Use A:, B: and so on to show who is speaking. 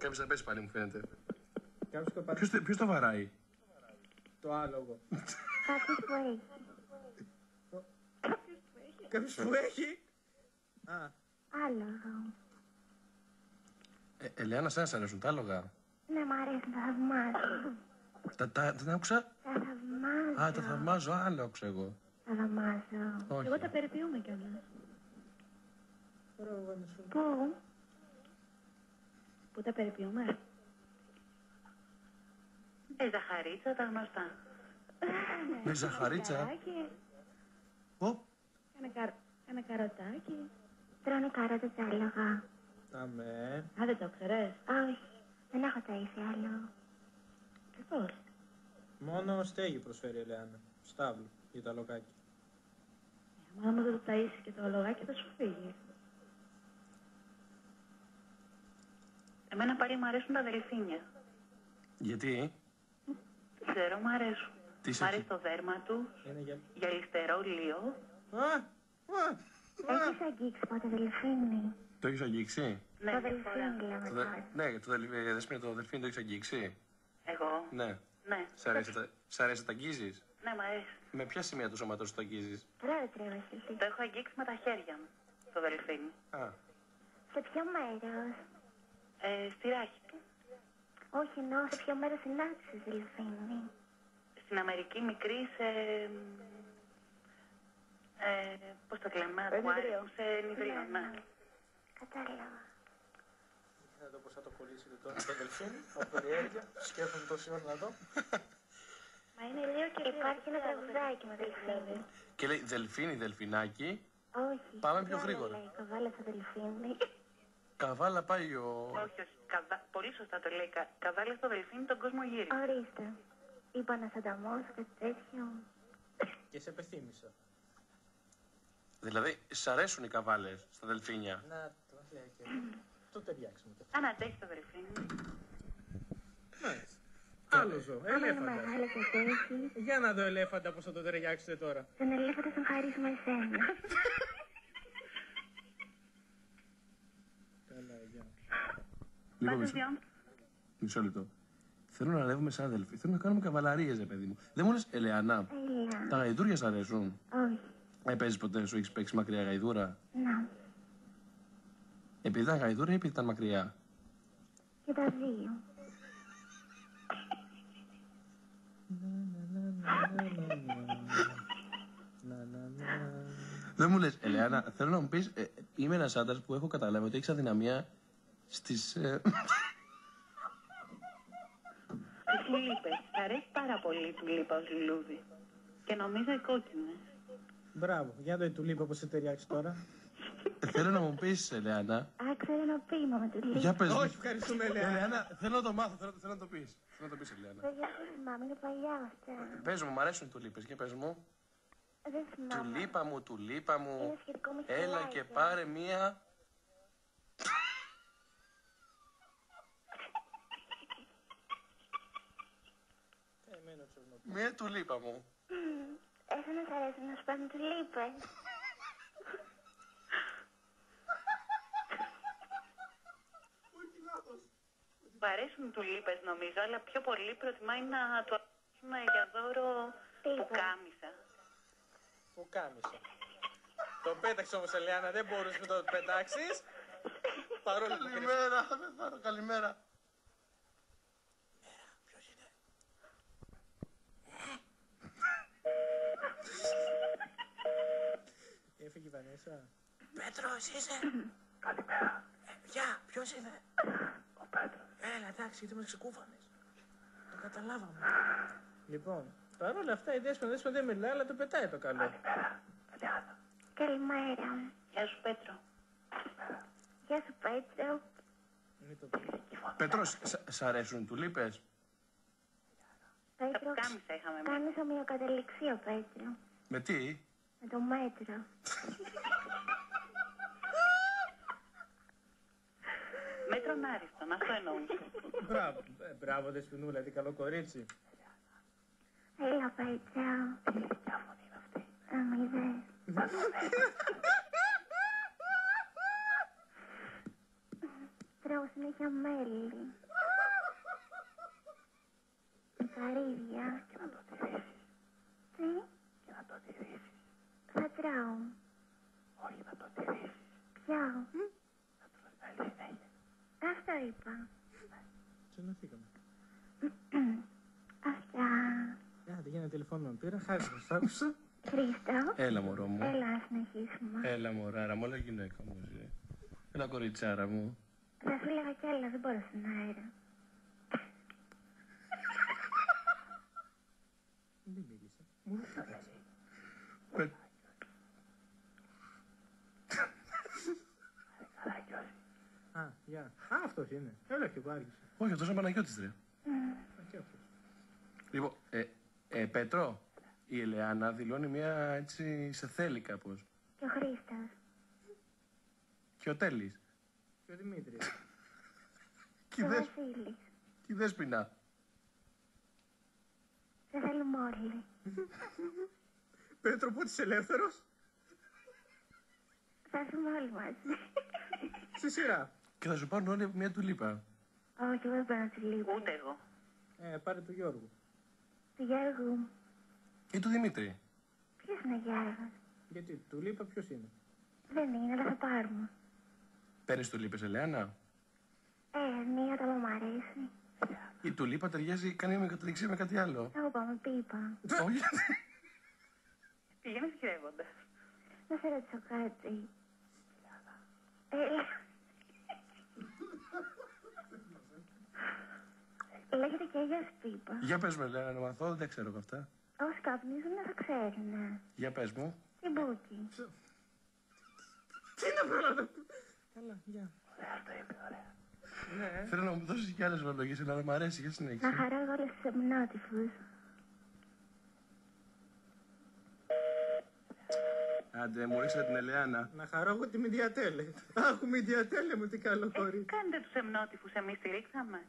A: Κάποιος θα πέσει πάλι, μου φαίνεται.
B: Ποιος το βαράει?
C: Το άλογο.
D: Κάποιος που έχει.
C: Κάποιος που έχει.
D: Άλογο.
A: Ελεάνα, σ' αρέσουν τα άλογα?
D: Ναι, μ' αρέσουν, τα θαυμάζω.
A: Δεν άκουσα.
D: Τα θαυμάζω.
A: Α, τα θαυμάζω, άλλο άκουσα εγώ.
D: Τα θαυμάζω.
A: Όχι.
E: Εγώ τα περιποιούμε κιόλας.
D: Πού?
E: Πού τα περιποιούμε?
F: Ζαχαρίτσα, τα γνωστά.
A: Με ζαχαρίτσα.
E: Καροτάκι.
A: Πω.
E: Ένα καροτάκι.
D: Τρώνε καρότες άλογα.
C: Αμέ.
E: Α, δεν το ξέρεις?
D: Όχι, δεν έχω ταΐσει άλογο.
E: Και πώς?
C: Μόνο στέγη προσφέρει η Ελεάνα. Στάβλο για τα λοκάκια.
E: Άμα δεν το ταΐσεις και το αλογάκι θα σου φύγει.
F: Εμένα πάλι μου αρέσουν τα δελφίνια.
A: Γιατί?
F: Δεν ξέρω, μου αρέσουν.
A: Τι
F: Μ' αρέσει το δέρμα του,
C: Είναι
F: γυαλιστερό λίο.
D: Έχεις αγγίξει ποτέ δελφίνι?
A: Το έχεις αγγίξει?
F: Ναι,
D: Το
F: μια φορά.
D: δελφίνι λέμε τώρα.
A: Ναι, το δελφίνι το έχεις αγγίξει?
F: Εγώ.
A: Ναι.
F: Ναι.
A: Σ' αρέσει να τα αγγίζεις?
F: Ναι, μ' αρέσει.
A: Με ποια σημεία του σώματος το αγγίζεις?
D: Τώρα δεν τρέβεσαι.
F: Το έχω αγγίξει με τα χέρια μου, το δελφίνι.
A: Α,
D: Σε ποιο μέρος?
F: Στη ράχη του.
D: Όχι, εννοώ σε ποιο μέρος συνάντησες δελφίνι?
F: Στην Αμερική μικρή σε... πώς το λέμε, ακουάριου, σε νηδρίο, ναι.
D: Κατάλαβα.
C: Να δω πώς θα το κολλήσετε τώρα το δελφίνι, από περιέργεια. Σκέφτομαι τόση ώρα να δω.
E: Μα είναι λίγο και
D: Υπάρχει ένα τραγουδάκι με δελφίνι.
A: και λέει δελφίνι, δελφινάκι.
D: Όχι.
A: Πάμε πιο
D: δεν
A: γρήγορα.
D: λέει καβάλα στο δελφίνι.
A: Καβάλα πάει ο...
F: Όχι, όχι. Πολύ σωστά το λέει. Καβάλα στο δελφίνι τον κόσμο γύρι.
D: Ορίστε. Είπα να σανταμώσω κάτι τέτοιο.
C: Και σε πεθύμησα.
A: Δηλαδή, σ' αρέσουν οι καβάλες στα δελφίνια?
C: Να το λέει και το ταιριάξουμε κι αυτό.
F: Αν αντέχει το δελφίνι.
C: Μάλιστα. Άλλο ζώο,
D: Άμα είναι
C: ελέφαντας.
D: μεγάλο και τέτοιο,
C: Για να δω ελέφαντα πώς θα το ταιριάξετε τώρα.
D: τον ελέφαντα τον χαρίσουμε εσένα.
C: Καλά, γεια.
A: Λοιπόν,
F: Πάντως,
A: μισό λεπτό. Θέλω να ανέβουμε σαν αδελφοί. Θέλω να κάνουμε καβαλαρίες, ρε παιδί μου. Δεν μου λες, Ελεανά,
D: Έλα.
A: τα γαϊδούρια σ' αρέσουν?
D: Όχι.
A: Παίζεις ποτέ, σου έχεις παίξει μακριά γαϊδούρα?
D: Να.
A: Επειδή ήταν γαϊδούρα ή επειδή ήταν μακριά?
D: Και τα δύο.
A: Δεν μου λες, Ελεάνα, θέλω να μου πεις, είμαι ένας άντρας που έχω καταλάβει ότι έχεις αδυναμία στις...
F: Τις λίπες. Σ' αρέσει πάρα πολύ η τουλίπα ως λουλούδι. Και νομίζω οι κόκκινες.
C: Μπράβο, για το τουλίπα πώς σε ταιριάξει τώρα.
A: Θέλω να μου πεις, Ελεάνα.
D: Α, ξέρω ένα ποίημα με τη λύση.
A: Για πες μου.
C: Όχι, ευχαριστούμε, Ελεάνα.
A: Ελεάνα, θέλω να το μάθω, θέλω να το πεις. Θέλω να το πεις, Ελεάνα.
D: Παιδιά, δεν θυμάμαι, είναι παλιά αυτά.
A: Πες μου, μου αρέσουν οι τουλίπες, για πες μου.
D: Δεν θυμάμαι.
A: Τουλίπα μου.
D: Είναι σχετικό με
A: Έλα
D: χιλάκια.
A: και πάρε μία... Μία τουλίπα μου.
D: Εσένα σ' αρέσει να σου παίρνουν τουλίπες.
F: Μου αρέσουν οι τουλίπες νομίζω, αλλά πιο πολύ προτιμάει να του αρέσουν για δώρο πουκάμισα.
C: Πουκάμισα. Το πέταξε όμως, Ελεάνα, δεν μπορούσες να το πετάξεις. Παρόλο που
A: Καλημέρα, δεν πάρω, καλημέρα.
C: Ποιος είναι? Έφυγε η Βανέσσα. Πέτρος, είσαι? Καλημέρα. Γεια, ποιος είναι? Ο Πέτρος. Έλα, εντάξει, γιατί μας ξεκούφανες. Το καταλάβαμε. Λοιπόν, παρόλα αυτά η Δέσποινα δεν μιλάει, αλλά το πετάει το καλό. Καλημέρα.
D: Καλημέρα.
F: Γεια σου Πέτρο.
D: Γεια σου, Πέτρο.
C: Μην το πεις.
A: Πέτρος, σ' αρέσουν οι τουλίπες?
F: Τα
D: Πέτρο,
F: πουκάμισα είχαμε εμείς.
D: κάνεις ομοιοκαταληξία, Πέτρο.
A: Με τι?
D: Με το μέτρο.
F: Μέτρον άριστον, αυτό εννοούσα.
C: Μπράβο, μπράβο Δεσποινούλα, τι καλό κορίτσι.
D: Έλα, Πέτρο.
C: Ποια φωνή είναι αυτή?
D: Αμοιβές. τρώω συνέχεια μέλι. Με καρύδια.
C: Και να το τηρήσεις.
D: Τι?
C: Και να το τηρήσεις.
D: Θα τρώω.
C: Όχι να το τηρήσεις.
D: Ποιο?
C: Να τρως μέλι συνέχεια.
D: Αυτό είπα.
C: Τσινωθήκαμε.
D: Αυτά.
C: Άντε, για ένα τηλεφώνημα με πήρα. Χάρη σας άκουσα.
D: Χρήστο.
A: Έλα, μωρό μου.
D: Έλα, να συνεχίσουμε.
A: Έλα, μωράρα μου, όλα γυναίκα μου. Εσύ. Έλα, κοριτσάρα μου.
D: Θα σου έλεγα κι άλλα, δεν μπορώ στον αέρα.
C: Δεν μίλησα. Μου άρεσε.
A: Πε-
C: Α, γεια. Α, αυτός είναι. Έλα και εγώ άργησα.
A: Όχι, αυτός είναι ο Παναγιώτης, ρε.
C: Α, και αυτός.
A: Λοιπόν, Πέτρο, η Ελεάνα δηλώνει μια έτσι σε θέλει κάπως.
D: Και ο Χρήστος.
A: Και ο Τέλης.
C: Και ο Δημήτρης.
A: Και
D: Και ο
A: η
D: Βασίλης.
A: Δέσποινα.
D: Σε θέλουμε όλοι.
C: Πέτρο, πότε είσαι ελεύθερος?
D: Θα έρθουμε όλοι μαζί.
C: Στη σειρά.
A: Και θα σου πάρουν όλοι μια τουλίπα.
D: Όχι, εγώ δεν παίρνω τη λίπη.
F: Ούτε εγώ.
C: Πάρε του Γιώργου.
D: Του Γιώργου.
A: Ή του Δημήτρη.
D: Ποιος είναι ο Γιώργος?
C: Γιατί του λείπα ποιος είναι?
D: Δεν είναι, αλλά θα πάρουμε.
A: Παίρνεις τουλίπες, Ελεάνα.
D: Μία όταν μου αρέσει.
A: Η τουλίπα ταιριάζει, κάνει με καταδείξει με κάτι άλλο.
D: Θα πάμε πίπα.
A: Όχι.
F: Πήγαινε χειρεύοντας.
D: Να σε ρωτήσω κάτι. Έλα. Λέγεται και αγιάς πίπα.
A: Για πες μου, Ελεάνα, να μαθώ, δεν τα ξέρω από αυτά.
D: Όσοι καπνίζουν θα ξέρουν.
A: Για πες μου.
D: Τι μπούκι.
C: Τι να προλάβω. Καλά, γεια.
B: Ωραία, το είπε, ωραία.
C: Ναι.
A: Θέλω να μου δώσεις και άλλες ορολογίες, αλλά μου αρέσει, για
D: Να
A: συνέχισε.
D: χαρώ εγώ όλες τις εμνότυφους.
A: Άντε, μου ρίξα την Ελεάνα.
C: Να χαρώ εγώ τη Μιντιατέλε. Αχ, Μιντιατέλε μου, τι καλό κορίτσι.
F: Κάντε τους εμνότυφους, εμείς στηρίξαμε.